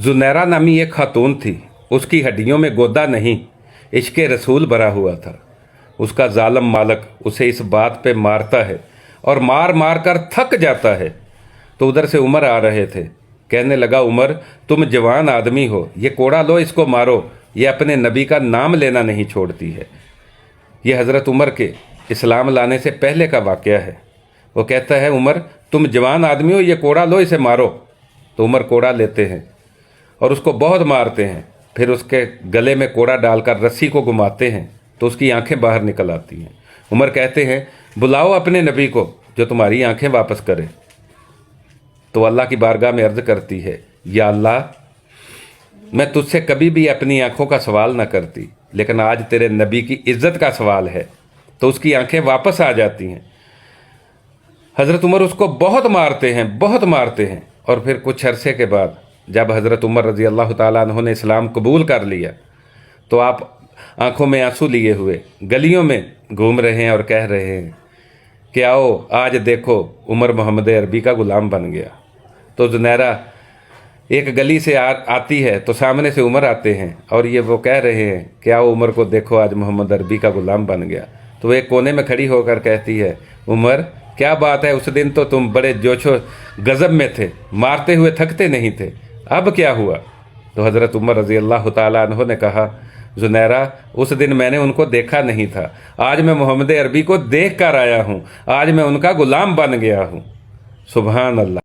जुनैरा नामी एक खातून थी, उसकी हड्डियों में गोदा नहीं, इश्क़ रसूल भरा हुआ था। उसका जालिम मालक उसे इस बात पे मारता है और मार मार कर थक जाता है। तो उधर से उमर आ रहे थे। कहने लगा, उमर तुम जवान आदमी हो, ये कोड़ा लो, इसको मारो, ये अपने नबी का नाम लेना नहीं छोड़ती है। ये हज़रत उमर के इस्लाम लाने से पहले का वाक़या है। वो कहता है, उमर तुम जवान आदमी हो, ये कोड़ा लो, इसे मारो। तो उमर कोड़ा लेते हैं और उसको बहुत मारते हैं। फिर उसके गले में कोड़ा डालकर रस्सी को घुमाते हैं तो उसकी आंखें बाहर निकल आती हैं। उमर कहते हैं, बुलाओ अपने नबी को जो तुम्हारी आंखें वापस करे। तो अल्लाह की बारगाह में अर्ज़ करती है, या अल्लाह, मैं तुझसे कभी भी अपनी आंखों का सवाल ना करती, लेकिन आज तेरे नबी की इज्जत का सवाल है। तो उसकी आंखें वापस आ जाती हैं। हज़रत उमर उसको बहुत मारते हैं, बहुत मारते हैं। और फिर कुछ अरसे के बाद जब हज़रत उमर रज़ी अल्लाह ताला अन्हु ने इस्लाम कबूल कर लिया, तो आप आंखों में आंसू लिए हुए गलियों में घूम रहे हैं और कह रहे हैं कि आओ आज देखो, उमर मोहम्मद अरबी का ग़ुलाम बन गया। तो जुनैरा एक गली से आती है तो सामने से उमर आते हैं और ये वो कह रहे हैं कि आओ उमर को देखो, आज मोहम्मद अरबी का ग़ुलाम बन गया। तो वो एक कोने में खड़ी होकर कहती है, उमर क्या बात है, उस दिन तो तुम बड़े जोशो गज़ब में थे, मारते हुए थकते नहीं थे, अब क्या हुआ? तो हज़रत उमर रज़ी अल्लाह ताला अन्हु ने कहा, जुनैरा उस दिन मैंने उनको देखा नहीं था, आज मैं मोहम्मद अरबी को देख कर आया हूँ, आज मैं उनका ग़ुलाम बन गया हूँ। सुभान अल्लाह।